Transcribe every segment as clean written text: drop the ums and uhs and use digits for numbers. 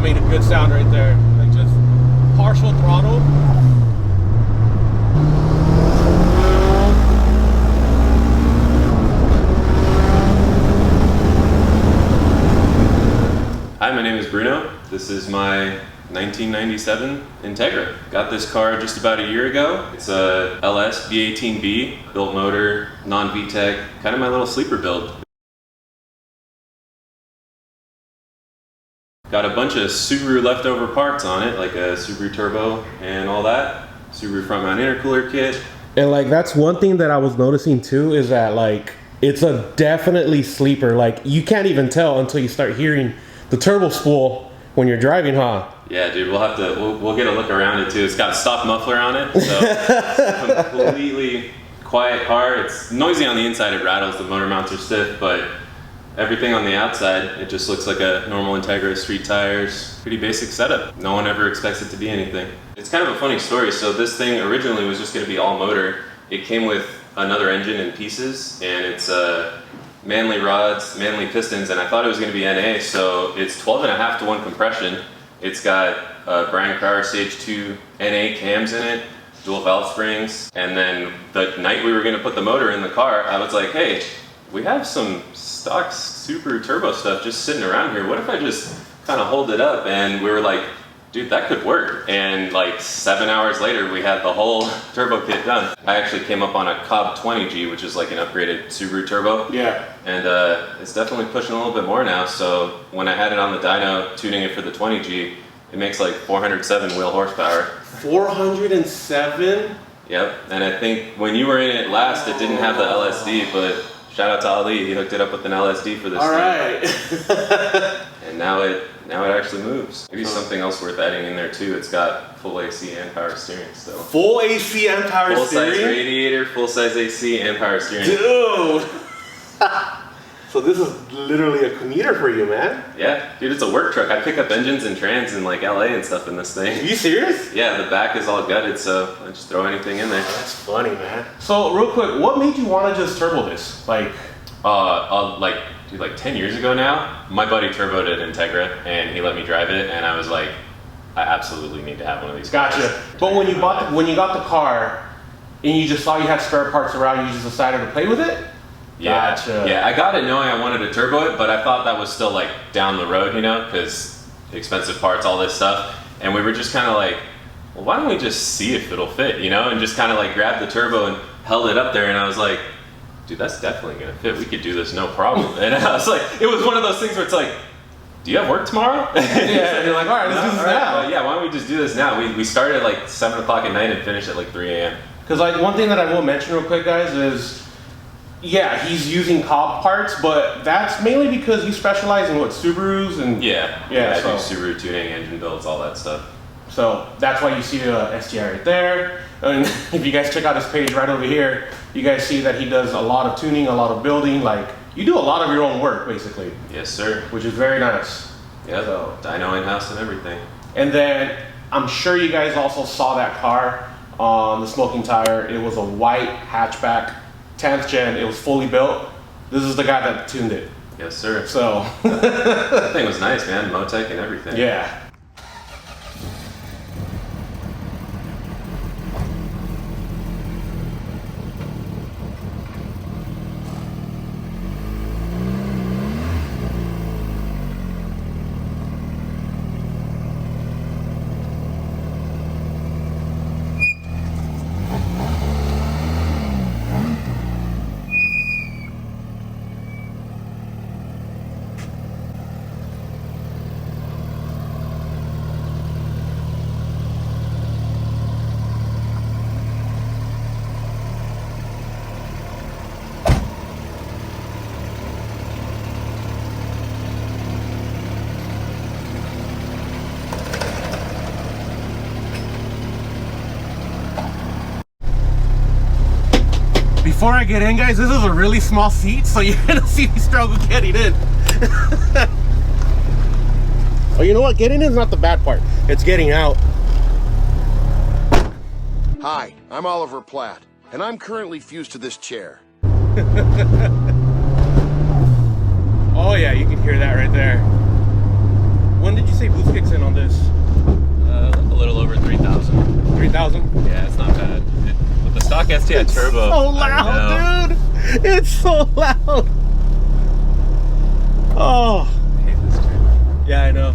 that made a good sound right there. Like just partial throttle. Hi, my name is Bruno. This is my 1997 Integra. Got this car just about a year ago. It's a LS V18B, built motor, non-VTEC, kind of my little sleeper build. Got a bunch of Subaru leftover parts on it, like a Subaru Turbo and all that. Subaru front mount intercooler kit. And like that's one thing that I was noticing too, is that like it's a definitely sleeper. Like you can't even tell until you start hearing the turbo spool when you're driving, huh? Yeah, dude, we'll have to, we'll get a look around it too. It's got a stock muffler on it, so it's a completely quiet car. It's noisy on the inside, it rattles, the motor mounts are stiff, but everything on the outside, it just looks like a normal Integra, street tires, pretty basic setup. No one ever expects it to be anything. It's kind of a funny story. So this thing originally was just gonna be all motor. It came with another engine in pieces, and it's manly rods, manly pistons, and I thought it was gonna be NA, so it's 12.5 to 1 compression. It's got Brian Crower Stage 2 NA cams in it, dual valve springs, and then the night we were gonna put the motor in the car, I was like, hey, we have some stock Subaru turbo stuff just sitting around here. What if I just kind of hold it up? And we were like, dude, that could work. And like 7 hours later, we had the whole turbo kit done. I actually came up on a Cobb 20G, which is like an upgraded Subaru turbo. Yeah. And it's definitely pushing a little bit more now. So when I had it on the dyno, tuning it for the 20G, it makes like 407 wheel horsepower. 407? Yep. And I think when you were in it last, it didn't have the LSD, but shout out to Ali, he hooked it up with an LSD for this All thing. right. And now it actually moves. Maybe something else worth adding in there too. It's got full AC and power steering still. Full AC and power Full steering? size radiator, full size AC and power steering. Dude! So this is literally a commuter for you, man. Yeah, dude, it's a work truck. I pick up engines and trans in like LA and stuff in this thing. Are you serious? Yeah, the back is all gutted, so I just throw anything in there. That's funny, man. So real quick, what made you want to just turbo this? Like, dude, like 10 years ago now, my buddy turboed an Integra and he let me drive it, and I was like, I absolutely need to have one of these cars. gotcha. But when you got the car and you just saw you had spare parts around, you just decided to play with it? Yeah, Gotcha. yeah, I got it knowing I wanted to turbo it, but I thought that was still like down the road, you know, because expensive parts, all this stuff. And we were just kind of like, well, why don't we just see if it'll fit, you know, and just kind of like grabbed the turbo and held it up there, and I was like, dude, that's definitely gonna fit. We could do this no problem. And I was like, it was one of those things where it's like, do you have work tomorrow? Yeah, and you're like, all right, let's do this now. Yeah, why don't we just do this now? We started at like 7 o'clock at night and finished at like 3 a.m. Because like one thing that I will mention real quick, guys, is yeah, he's using Cobb parts, but that's mainly because you specialize in what, Subarus and yeah, I do Subaru tuning, engine builds, all that stuff. So that's why you see the STI right there. And if you guys check out his page right over here, you guys see that he does a lot of tuning, a lot of building. Like you do a lot of your own work, basically. Yes, sir. Which is very nice. Yeah, so, dyno in-house and everything. And then I'm sure you guys also saw that car on the smoking tire. It was a white hatchback, 10th gen. It was fully built. This is the guy that tuned it. Yes, sir. So that thing was nice, man. Motec and everything. Yeah. Before I get in, guys, this is a really small seat, so you're gonna see me struggle getting in. Oh, you know what? Getting in is not the bad part. It's getting out. Hi, I'm Oliver Platt, and I'm currently fused to this chair. Oh yeah, you can hear that right there. When did you say boost kicks in? STI turbo. So loud, dude. It's so loud. Oh. I hate this turn. Yeah, I know.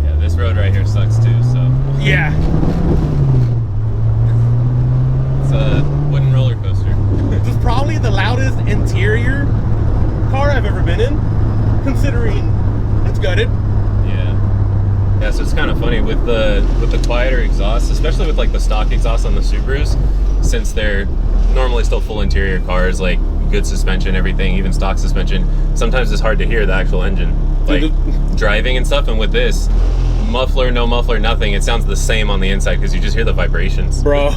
Yeah, this road right here sucks too, so. Yeah. It's a wooden roller coaster. This is probably the loudest interior car I've ever been in, considering it's gutted. Yeah. Yeah, so it's kind of funny with the quieter exhaust, especially with like the stock exhaust on the Subarus, since they're normally still full interior cars, like good suspension, everything, even stock suspension. Sometimes it's hard to hear the actual engine, like driving and stuff. And with this, muffler, no muffler, nothing. It sounds the same on the inside because you just hear the vibrations, bro.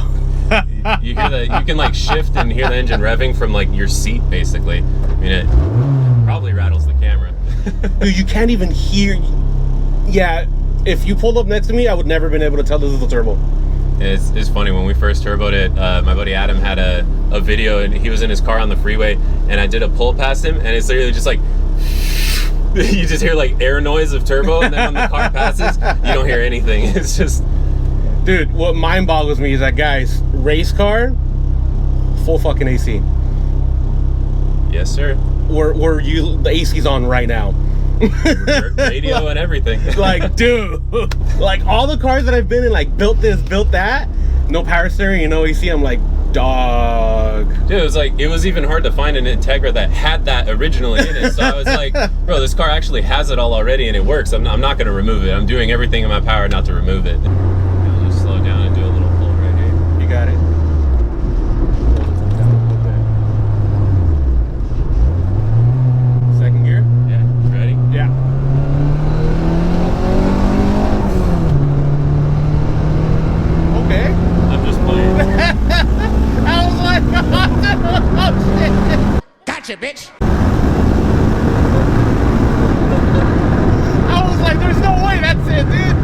You hear the, you can like shift and hear the engine revving from like your seat, basically. I mean, it probably rattles the camera. Dude, you can't even hear. Yeah, if you pulled up next to me, I would never been able to tell this is a turbo. It's funny, when we first turboed it, my buddy Adam had a video, and he was in his car on the freeway, and I did a pull past him, and it's literally just like, you just hear like air noise of turbo, and then when the car passes, you don't hear anything. It's just... Dude, what mind boggles me is that, guys, race car, full fucking AC. Yes, sir. The AC's on right now. Radio and everything. Like, dude, like all the cars that I've been in, like built this, built that, no power steering, no AC. I'm like, dog. Dude, it was like, it was even hard to find an Integra that had that originally in it. So I was like, bro, this car actually has it all already and it works. I'm not going to remove it. I'm doing everything in my power not to remove it. I'll just slow down and do a little pull right here. You got it. Second gear? Yeah, ready? Yeah. Okay. I'm just playing. I was like, oh shit. Gotcha, bitch! I was like, there's no way that's it, dude.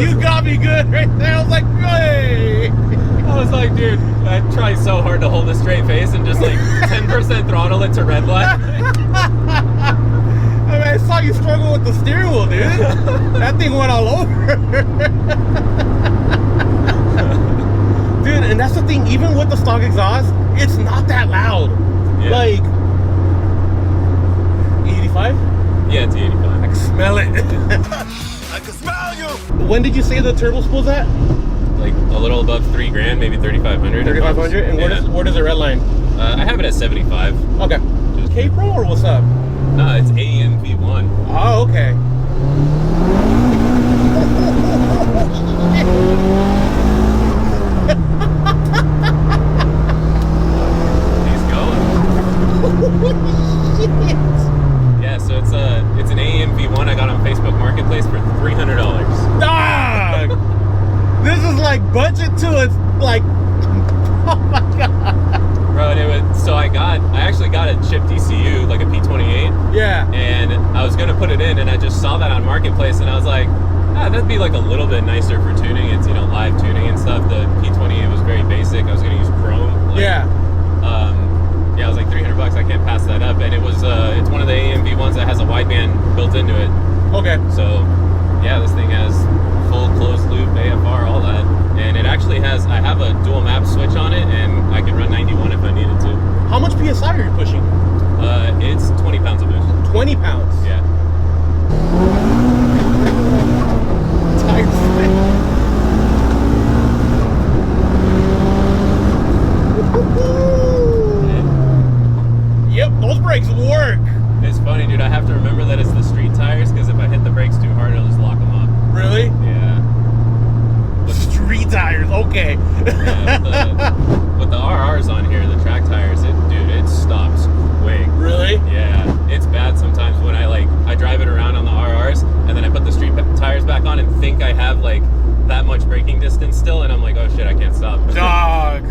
You got me good right there. I was like, hey. I was like, dude, I tried so hard to hold a straight face and just like 10% throttle it to red light. I mean, I saw you struggle with the steering wheel, dude. That thing went all over. Dude, and that's the thing, even with the stock exhaust, it's not that loud. Yeah. Like, E85? Yeah, it's 85. I can smell it. I can smell you! When did you say the turbo spool's at? Like a little above $3,000, maybe 3,500. 3,500? And yeah. where does it redline? I have it at 75. Okay. K-Pro or what's up? No, it's AEM V1. Oh, okay. He's going. Yeah, so it's an AEM V1 I got on Facebook Marketplace for $300. Dog! This is like budget to it's like, oh my god. Bro, and it was, so I actually got a chipped ECU, like a P28. Yeah. And I was gonna put it in, and I just saw that on Marketplace, and I was like, that'd be like a little bit nicer for tuning. It's, you know, live tuning and stuff. The P28 was very basic. I was gonna use chrome. Like, yeah. Yeah, I was like, $300. I can't pass that up. And it was, it's one of the AEM V1s that has a wideband built into it. Okay. So, yeah, this thing has full closed loop AFR, all that. And it actually has, I have a dual map switch on it, and I can run 91 if I needed to. How much PSI are you pushing? It's 20 pounds a boost. 20 pounds. Yeah. Tires spin. Yep, those brakes work. It's funny, dude. I have to remember that it's the street tires, because if I hit the brakes too hard, it'll just lock them up. Really? Yeah. Street tires, okay. Yeah, with the RRs on here, the track tires, it stops quick. Really? Yeah, it's bad sometimes when I drive it around on the RRs, and then I put the street tires back on and think I have like that much braking distance still, and I'm like, oh shit, I can't stop. Dog.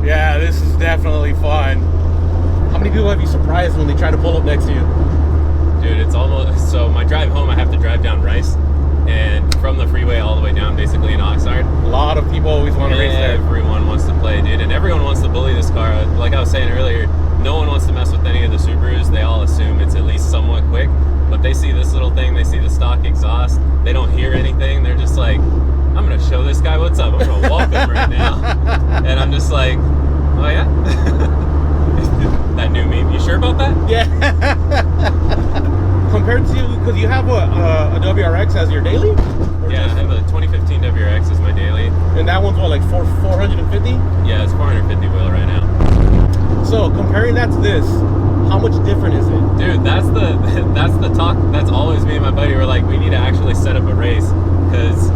Yeah, this is definitely fun. How many people have you surprised when they try to pull up next to you? Dude, it's almost, so my drive home, I have to drive down Rice, and from the freeway all the way down basically in Oxnard. A lot of people always want to race there. Everyone wants to play, dude, and everyone wants to bully this car. Like I was saying earlier, no one wants to mess with any of the Subarus. They all assume it's at least somewhat quick, but they see this little thing, they see the stock exhaust, they don't hear anything, they're just like, I'm gonna show this guy what's up. I'm gonna walk him right now. And I'm just like, oh yeah? That new meme, you sure about that? Yeah. Compared to, because you have what, a WRX as your daily? Yeah, I have a 2015 WRX as my daily. And that one's what, like 450? Yeah, it's 450 wheel right now. So comparing that to this, how much different is it? Dude, that's the talk. That's always me and my buddy were like, we need to actually set up a race because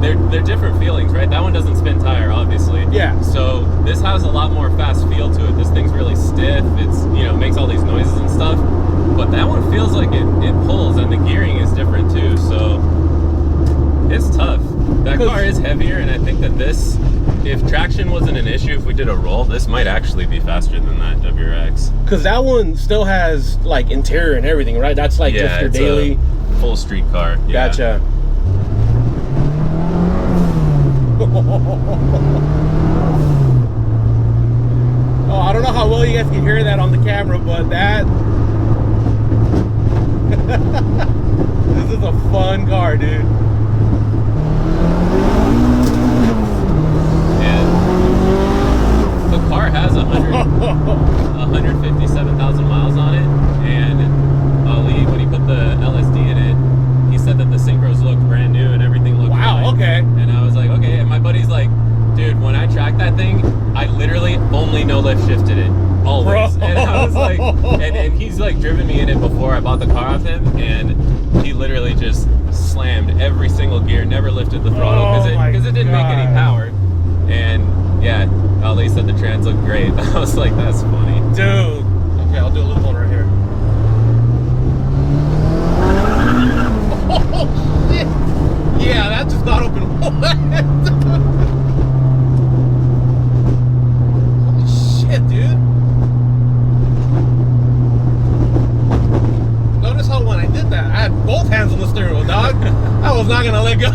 they're different feelings, right? That one doesn't spin tire, obviously. Yeah. So this has a lot more fast feel to it. This thing's really stiff. It's, you know, makes all these noises and stuff. But that one feels like it pulls, and the gearing is different too. So it's tough. That car is heavier, and I think that this, if traction wasn't an issue, if we did a roll, this might actually be faster than that WRX. Because that one still has like interior and everything, right? That's like just your daily full street car. Yeah. Gotcha. Oh, I don't know how well you guys can hear that on the camera, but that this is a fun car, dude. The car has 157,000 miles on it, and Ali, when he put the LSD in it, he said that the synchros looked brand new and everything looked fine. Okay. And I was like, okay, and my buddy's like, dude, when I tracked that thing, I literally only no lift shifted it, always. Bro. And I was like, and he's like driven me in it before I bought the car off him, and he literally just slammed every single gear, never lifted the throttle because it didn't make any power. And yeah, Ali said the trans looked great. I was like, that's funny. Dude. Okay, I'll do a little one right here. Oh, shit. Yeah, that just got open. Holy shit, dude. Notice how when I did that, I had both hands on the steering wheel, dog. I was not gonna let go.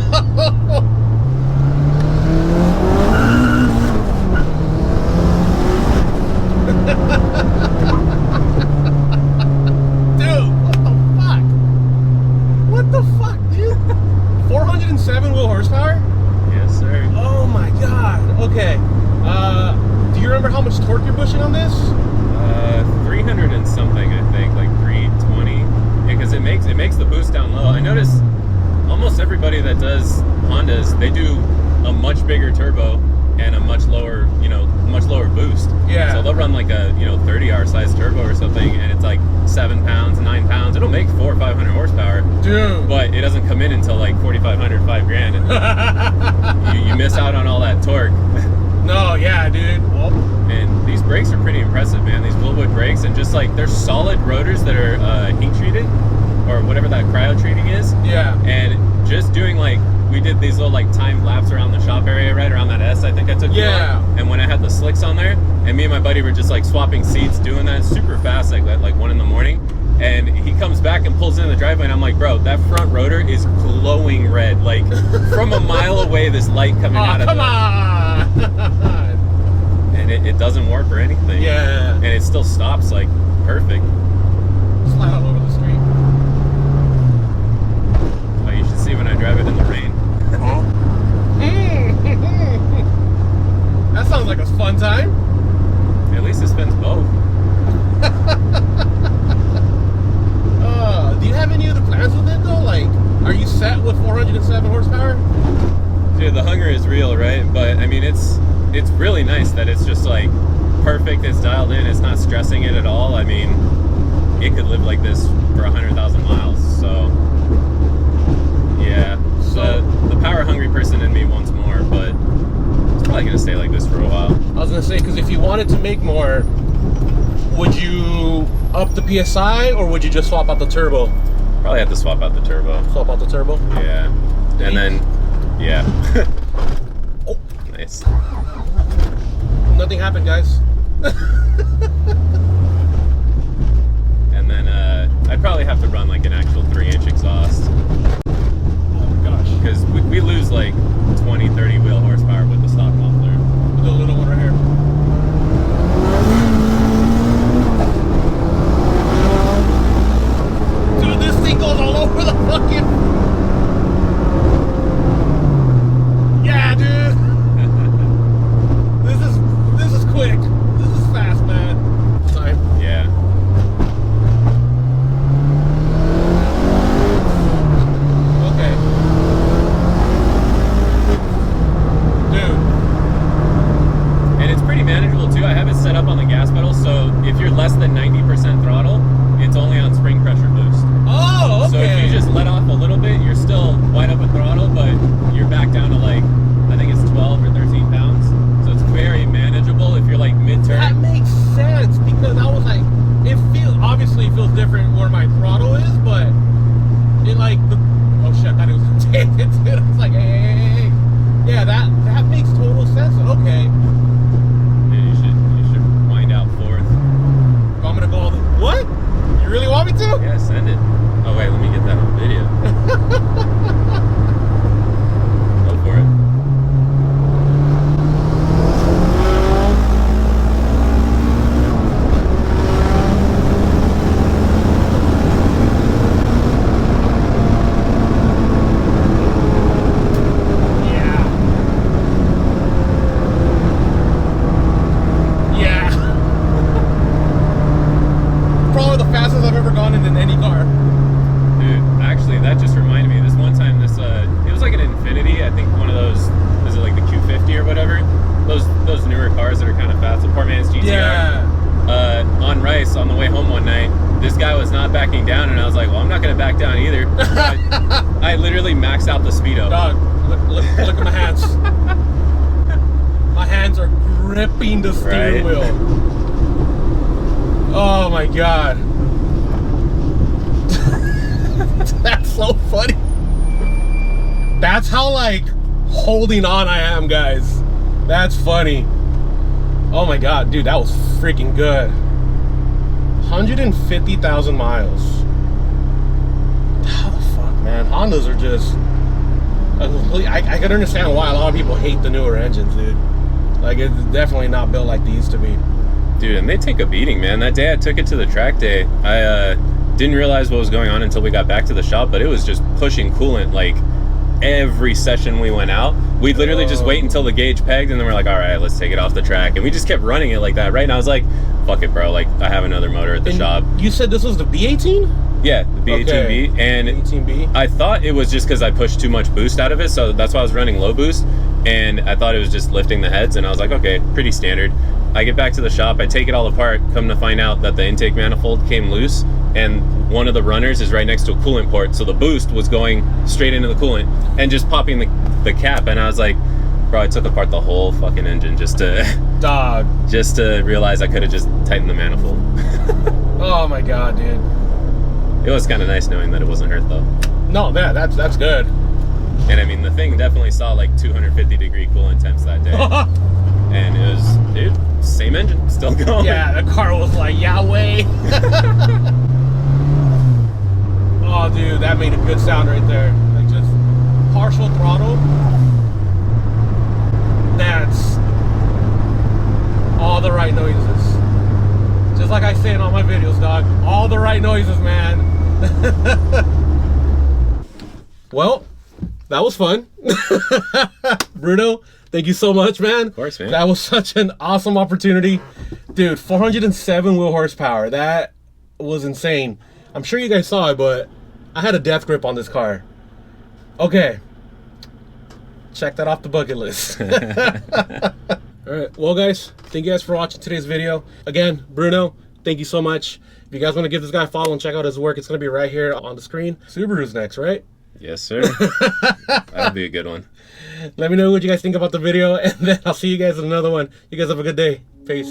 Dude, what the fuck, dude? 407 wheel horsepower? Yes, sir. Oh my god. Okay. Do you remember how much torque you're pushing on this? 300 and something, I think, like 320. Because it makes the boost down low. I notice almost everybody that does Hondas, they do a much bigger turbo and a much lower boost. Yeah. So they'll run like a 30R size turbo or something, and it's like 7 pounds, 9 pounds. It'll make 400 or 500 horsepower. Dude. But it doesn't come in until like 4,500, $5,000, and you miss out on all that torque. No, yeah, dude. Well, and these brakes are pretty impressive, man. These Willwood brakes, and just like they're solid rotors that are heat treated, or whatever that cryo treating is. Yeah. And just doing like, we did these little like timed laps around the shop area, right around that S I think I took. Yeah. You on. And when I had the slicks on there, and me and my buddy were just like swapping seats, doing that super fast, like 1 in the morning. And he comes back and pulls into the driveway, and I'm like, bro, that front rotor is glowing red. Like from a mile away, this light coming out of it. Come on. And it doesn't warp or anything. Yeah. And it still stops like perfect. Slide all over the street. Oh, you should see when I drive it in the rain. That sounds like a fun time. At least it spins both. Do you have any other plans with it though? Like, are you set with 407 horsepower? Dude, the hunger is real, right? But I mean, it's really nice that it's just like perfect. It's dialed in. It's not stressing it at all. I mean, it could live like this for 100,000 miles. So yeah, the power hungry person in me wants more, but it's probably gonna stay like this for a while. I was gonna say, because if you wanted to make more, would you up the PSI or would you just swap out the turbo? Probably have to swap out the turbo. Swap out the turbo? Yeah. And then, yeah. Oh. Nice. Nothing happened, guys. And then I'd probably have to run like an actual 3-inch exhaust. Oh gosh. Because we lose like 20, 30 wheel horsepower with the stock muffler. We'll do a little one right here. Dude, this thing goes all over the fucking... Yeah, where my throttle is, but it like the oh shit, I thought it was gonna take it. Dude. I was like, hey. Yeah, that makes total sense. Okay. Dude, you should wind out fourth. I'm gonna go all the what? You really want me to? Yeah, send it. Oh wait, let me get that on video. Go for it. I literally maxed out the speedo. Dog, look at my hands. My hands are gripping the steering wheel. Oh my god. That's so funny. That's how like holding on I am, guys. That's funny. Oh my god, dude, that was freaking good. 150,000 miles. How the fuck, man? Hondas are just I can understand why a lot of people hate the newer engines, dude. Like, it's definitely not built like they used to be. Dude, and they take a beating, man. That day I took it to the track day, I didn't realize what was going on until we got back to the shop, but it was just pushing coolant like every session we went out. We'd literally just wait until the gauge pegged, and then we're like, all right, let's take it off the track. And we just kept running it like that, right? And I was like, fuck it, bro. Like, I have another motor at the shop. You said this was the B18? Yeah, the B18B. Okay. And B18B. I thought it was just because I pushed too much boost out of it, so that's why I was running low boost. And I thought it was just lifting the heads, and I was like, okay, pretty standard. I get back to the shop, I take it all apart, come to find out that the intake manifold came loose, and one of the runners is right next to a coolant port, so the boost was going straight into the coolant and just popping the cap. And I was like, bro, I took apart the whole fucking engine just to just to realize I could have just tightened the manifold. Oh my god, dude. It was kind of nice knowing that it wasn't hurt though. No, man, that's good. And I mean, the thing definitely saw like 250-degree coolant temps that day. And it was, dude, same engine, still going. Yeah, the car was like, Yahweh. Oh, dude, that made a good sound right there. Like, just partial throttle. That's all the right noises. Just like I say in all my videos, dog. All the right noises, man. Well, that was fun. Bruno, thank you so much, man. Of course, man. That was such an awesome opportunity. Dude, 407 wheel horsepower. That was insane. I'm sure you guys saw it, but I had a death grip on this car. Okay. Check that off the bucket list. Alright, well guys, thank you guys for watching today's video. Again, Bruno, thank you so much. If you guys want to give this guy a follow and check out his work, it's going to be right here on the screen. Subaru's next, right? Yes, sir. That'll be a good one. Let me know what you guys think about the video, and then I'll see you guys in another one. You guys have a good day. Peace.